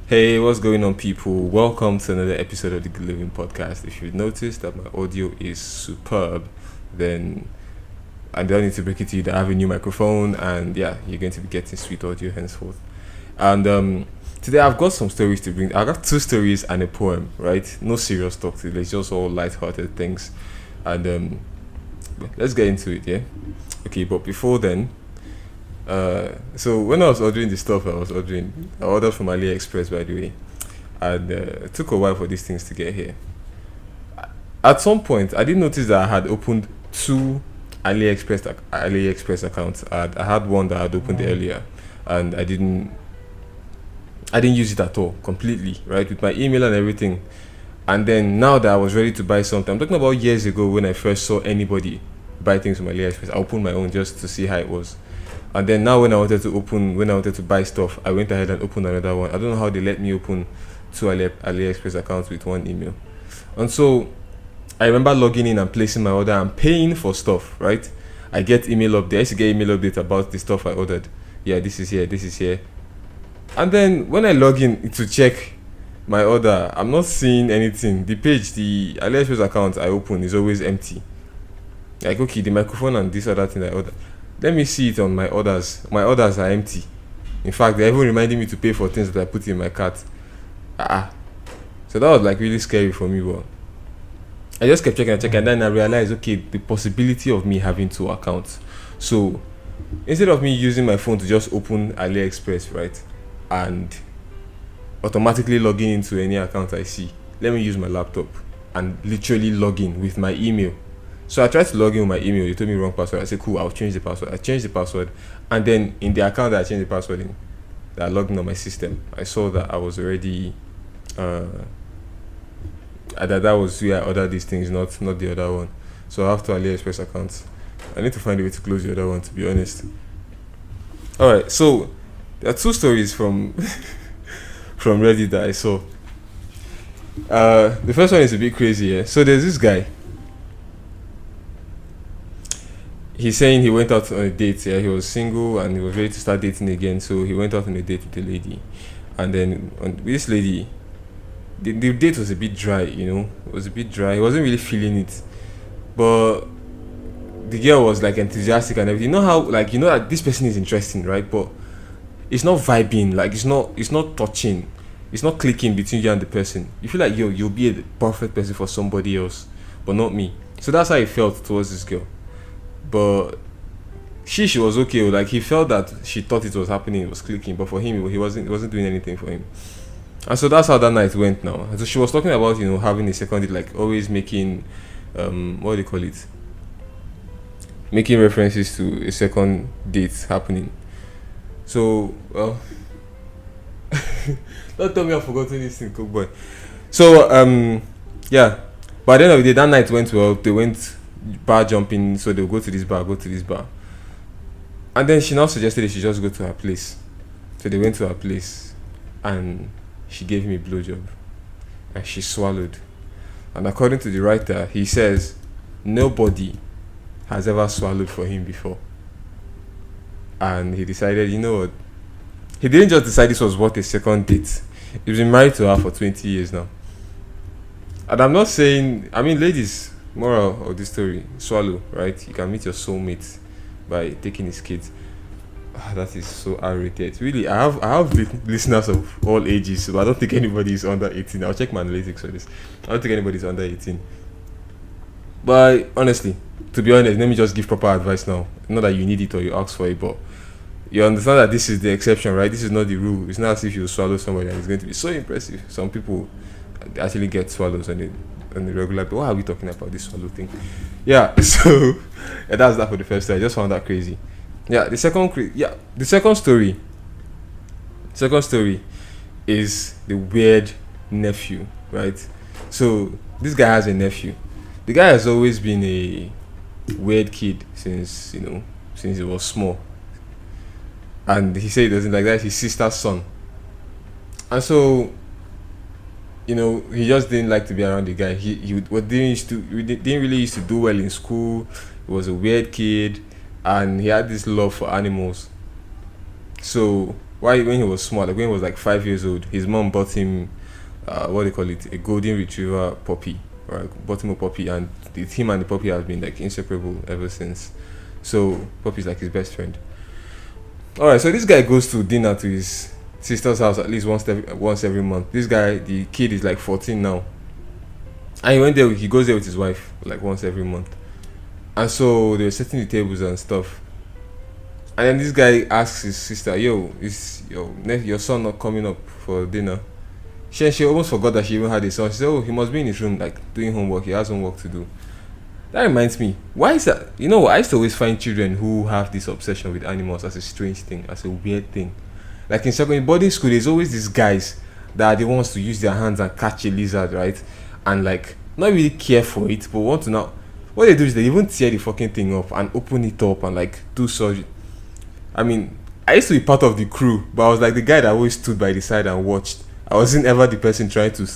Hey, what's going on, people? Welcome to another episode of the Good Living Podcast. If you've noticed that my audio is superb, then I don't need to break it to you that I have a new microphone, and yeah, you're going to be getting sweet audio henceforth. And today I've got some stories to bring. I got two stories and a poem, right? No serious talk today, it's just all light-hearted things. And let's get into it, yeah? Okay, but before then, so when I was ordering the stuff I ordered from AliExpress, by the way, and it took a while for these things to get here. At some point, I didn't notice that I had opened two AliExpress accounts. I had one that I had opened earlier, and I didn't use it at all, completely, right, with my email and everything. And then now that I was ready to buy something, I'm talking about years ago when I first saw anybody buy things from AliExpress. I opened my own just to see how it was. And then now when I wanted to buy stuff, I went ahead and opened another one. I don't know how they let me open two AliExpress accounts with one email. And so I remember logging in and placing my order and paying for stuff, right? I get email update. I used to get email update about the stuff I ordered. Yeah, this is here, this is here. And then when I log in to check my order, I'm not seeing anything. The AliExpress account I open is always empty. Like, okay, the microphone and this other thing I ordered. Let me see it on my orders. My orders are empty. In fact, they're even reminding me to pay for things that I put in my cart. So that was like really scary for me. But I just kept checking and checking, and then I realized, okay, the possibility of me having two accounts. So instead of me using my phone to just open AliExpress, right, and automatically logging into any account I see, let me use my laptop and literally log in with my email. So I tried to log in with my email. They told me wrong password. I said, cool, I'll change the password. I changed the password, and then in the account that I changed the password in, that I logged in on my system, I saw that I was already that was where I ordered these things, not the other one. So I have two AliExpress accounts. I need to find a way to close the other one, to be honest. All right, so there are two stories from from Reddit that I saw. The first one is a bit crazy. Yeah? So there's this guy. He's saying he went out on a date. Yeah, he was single and he was ready to start dating again. So he went out on a date with a lady, and then with this lady, the date was a bit dry. It was a bit dry. He wasn't really feeling it, but the girl was like enthusiastic and everything. You know how, like, that this person is interesting, right? But it's not vibing. Like, it's not touching. It's not clicking between you and the person. You feel like you'll be a perfect person for somebody else, but not me. So that's how he felt towards this girl. But she was okay. Like, he felt that she thought it was happening, it was clicking, but for him, it wasn't doing anything for him. And so that's how that night went now. And so she was talking about having a second date, like always making what do you call it? Making references to a second date happening. So don't tell me I've forgotten this thing, cook boy. So yeah. But at the end of the day, that night went well. They went bar jumping, so they'll go to this bar. And then she now suggested they should just go to her place. So they went to her place and she gave me a blowjob. And she swallowed. And according to the writer, he says nobody has ever swallowed for him before. And he decided, you know what? He didn't just decide this was worth a second date. He's been married to her for 20 years now. And I'm not saying, ladies, moral of this story, swallow, right? You can meet your soulmate by taking his kids. That is so R-rated. Really, I have listeners of all ages, but I don't think anybody is under 18. I'll check my analytics for this. I don't think anybody's under 18. But honestly, to be honest, let me just give proper advice now. Not that you need it or you ask for it, but you understand that this is the exception, right? This is not the rule. It's not as if you swallow somebody and it's going to be so impressive. Some people actually get swallows on the regular. But why are we talking about this swallow thing? Yeah, so yeah, that's that for the first time. I just found that crazy. Yeah, the second story is the weird nephew, right? So this guy has a nephew. The guy has always been a weird kid since he was small, and he said he doesn't like that. His sister's son, and so he just didn't like to be around the guy. He didn't really used to do well in school. He was a weird kid, and he had this love for animals. So Why when he was small, like when he was like 5 years old, his mom bought him what they call it, a golden retriever puppy. Right, bought him a puppy, and him and the puppy have been like inseparable ever since. So puppy's like his best friend. All right, so this guy goes to dinner to his sister's house at least once every month. This guy, the kid is like 14 now, and he goes there with his wife like once every month. And so they were setting the tables and stuff. And then this guy asks his sister, "Yo, is your son not coming up for dinner?" She almost forgot that she even had a son. She said, "Oh, he must be in his room like doing homework. He has homework to do." That reminds me, why is that? You know, I used to always find children who have this obsession with animals as a strange thing, as a weird thing. Like in boarding school, there's always these guys that are the ones to use their hands and catch a lizard, right? And like not really care for it, but want to now. What they do is they even tear the fucking thing up and open it up and like do surgery. I mean, I used to be part of the crew, but I was like the guy that always stood by the side and watched. I wasn't ever the person trying to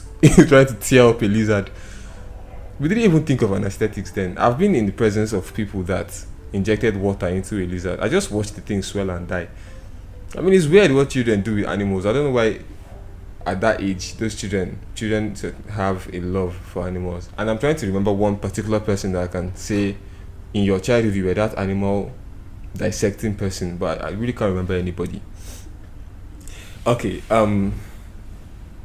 trying to tear up a lizard. We didn't even think of anesthetics then. I've been in the presence of people that injected water into a lizard. I just watched the thing swell and die. I mean, it's weird what children do with animals. I don't know why at that age those children have a love for animals. And I'm trying to remember one particular person that I can say in your childhood you were that animal dissecting person, but I really can't remember anybody. Okay,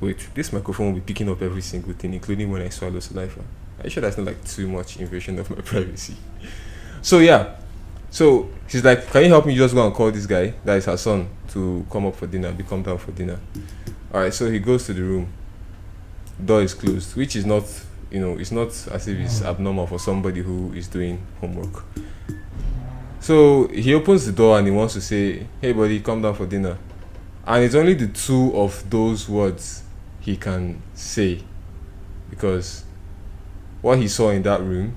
wait, this microphone will be picking up every single thing, including when I swallow saliva. Are you sure that's not like too much invasion of my privacy? So yeah, so she's like, "Can you help me just go and call this guy, that is her son, to come up for dinner, come down for dinner?" Alright, so he goes to the room. Door is closed, which is not, it's not as if it's abnormal for somebody who is doing homework. So he opens the door and he wants to say, "Hey buddy, come down for dinner." And it's only the two of those words he can say, because what he saw in that room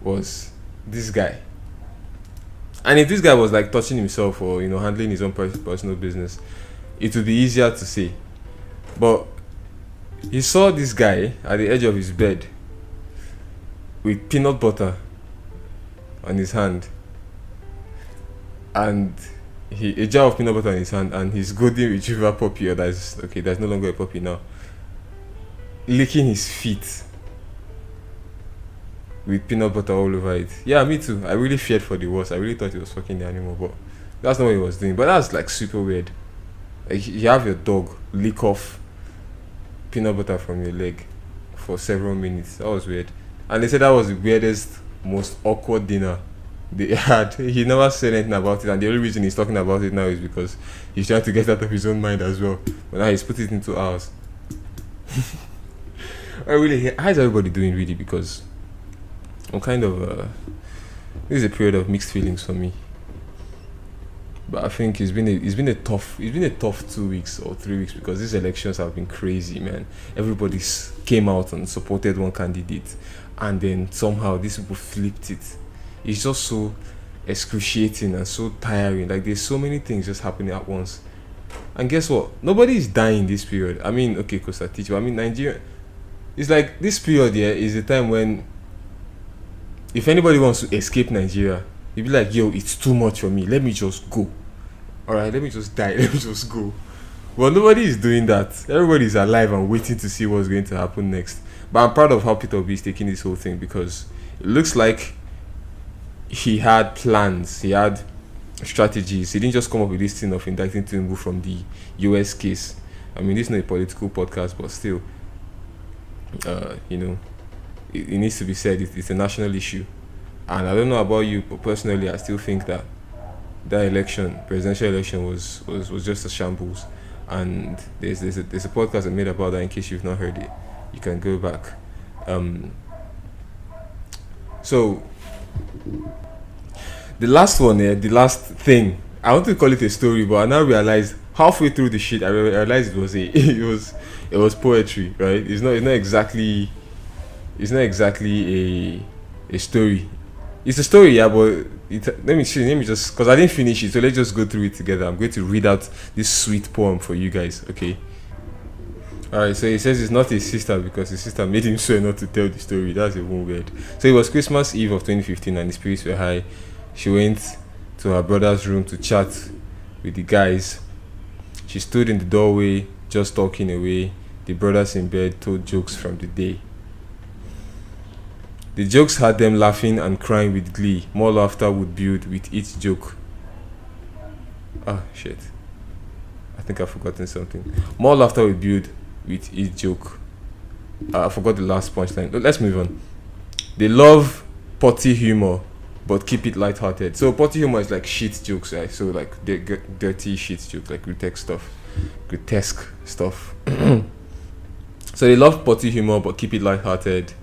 was this guy. And if this guy was like touching himself or handling his own personal business, it would be easier to say. But he saw this guy at the edge of his bed with peanut butter on his hand, and a jar of peanut butter in his hand, and his golden retriever puppy, or that's no longer a puppy now, licking his feet with peanut butter all over it. Yeah, me too. I really feared for the worst. I really thought he was fucking the animal, but that's not what he was doing. But that's like super weird. Like you have your dog lick off peanut butter from your leg for several minutes. That was weird. And they said that was the weirdest, most awkward dinner they had. He never said anything about it, and the only reason he's talking about it now is because he's trying to get out of his own mind as well. But now he's put it into ours. How's everybody doing really? Because I'm kind of this is a period of mixed feelings for me. But I think it's been a tough 2 weeks or 3 weeks, because these elections have been crazy, man. Everybody came out and supported one candidate, and then somehow these people flipped it. It's just so excruciating and so tiring. Like there's so many things just happening at once. And guess what? Nobody is dying this period. I mean, okay, because I teach you. I mean, Nigeria. It's like this period here is the time when, if anybody wants to escape Nigeria, you'd be like, "Yo, it's too much for me. Let me just go. Alright, let me just die. Let me just go." Well, nobody is doing that. Everybody is alive and waiting to see what's going to happen next. But I'm proud of how Peter Obi is taking this whole thing, because it looks like he had plans, he had strategies. He didn't just come up with this thing of indicting Tinubu from the US case. I mean, this is not a political podcast, but still, it needs to be said. It's a national issue. And I don't know about you, but personally, I still think that presidential election, was just a shambles. And there's a podcast I made about that. In case you've not heard it, you can go back. So the last one here, the last thing, I want to call it a story, but I now realized halfway through the shit, I realized it was it was poetry, right? It's not exactly a story. It's a story, yeah, but let me just, because I didn't finish it, so let's just go through it together. I'm going to read out this sweet poem for you guys, okay? Alright, so he says it's not his sister because his sister made him swear not to tell the story. That's even weird. So it was Christmas Eve of 2015 and the spirits were high. She went to her brother's room to chat with the guys, She stood in the doorway, just talking away. The brothers in bed told jokes from the day. The jokes had them laughing and crying with glee. More laughter would build with each joke. Ah, shit. I think I've forgotten something. More laughter would build with each joke. I forgot the last punchline. Let's move on. They love potty humor, but keep it lighthearted. So potty humor is like shit jokes, right? So like dirty shit jokes, like grotesque stuff. So they love potty humor, but keep it lighthearted.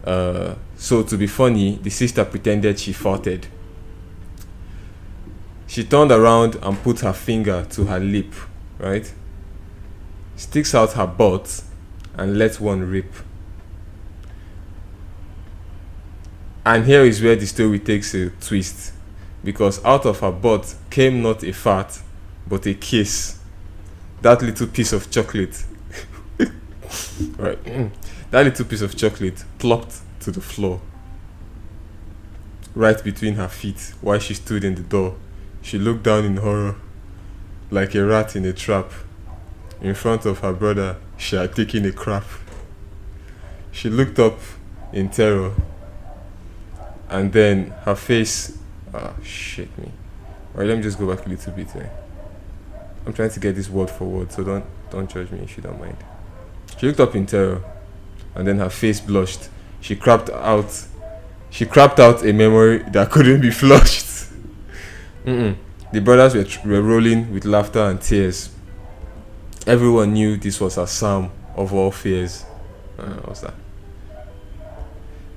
So to be funny, the sister pretended she farted. She turned around and put her finger to her lip, right? Sticks out her butt and let one rip. And here is where the story takes a twist, because out of her butt came not a fart, but a kiss. That little piece of chocolate, right? That little piece of chocolate plopped to the floor, right between her feet, while she stood in the door. She looked down in horror, like a rat in a trap. In front of her brother, she had taken a crap. She looked up in terror, and then her face. Shit me. Alright, let me just go back a little bit. I'm trying to get this word for word, so don't judge me if you don't mind. She looked up in terror, and then her face blushed. She crapped out a memory that couldn't be flushed. The brothers were rolling with laughter and tears. Everyone knew this was a psalm of all fears. What's that?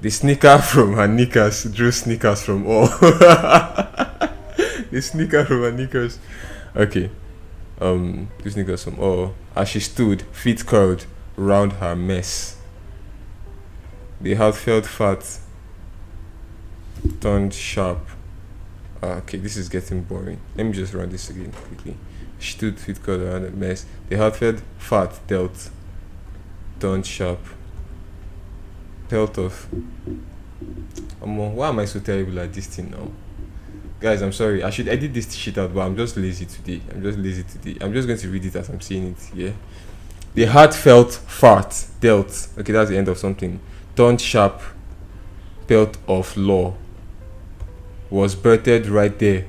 The sneaker from her knickers drew sneakers from all. The sneaker from her knickers. Okay. The sneakers from all. As she stood, feet curled round her mess. The heartfelt fat turned sharp. Okay, this is getting boring. Let me just run this again quickly. She stood, feet curled around her mess. The heartfelt fat dealt, turned sharp. Pelt off. Why am I so terrible at this thing now? Guys, I'm sorry. I should edit this shit out, but I'm just lazy today. I'm just going to read it as I'm saying it, yeah? The heartfelt fart dealt. Okay, that's the end of something. Turned sharp. Pelt of law. Was birthed right there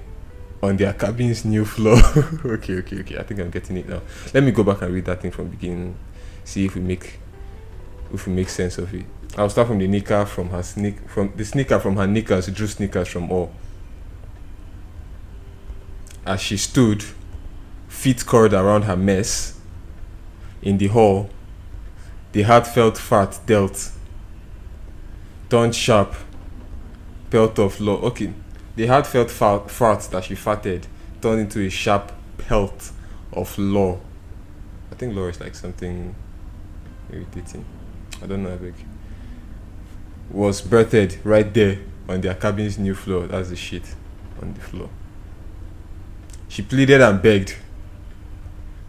on their cabin's new floor. Okay. I think I'm getting it now. Let me go back and read that thing from the beginning. See if we make sense of it. I'll start from the sneaker from her knickers drew sneakers from all. As she stood, feet curled around her mess, in the hall, the heartfelt fart dealt, turned sharp, pelt of law. Okay, the heartfelt fart that she farted turned into a sharp pelt of law. I think law is like something irritating. I don't know, I beg. Was birthed right there on their cabin's new floor. That's the shit on the floor. She pleaded and begged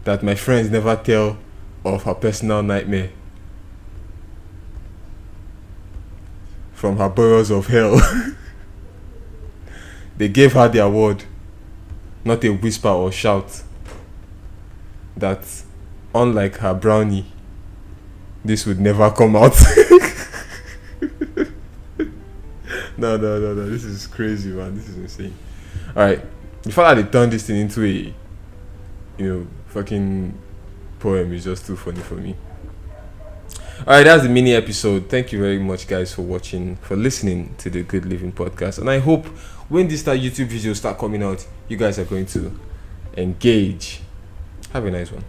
that my friends never tell of her personal nightmare from her burrows of hell. They gave her their word, not a whisper or shout, that unlike her brownie, this would never come out. No, this is crazy, man. This is insane. Alright, the fact that they turned this thing into a fucking poem is just too funny for me. Alright, that's the mini episode. Thank you very much, guys, for watching, for listening to the Good Living Podcast. And I hope when these YouTube videos start coming out, you guys are going to engage. Have a nice one.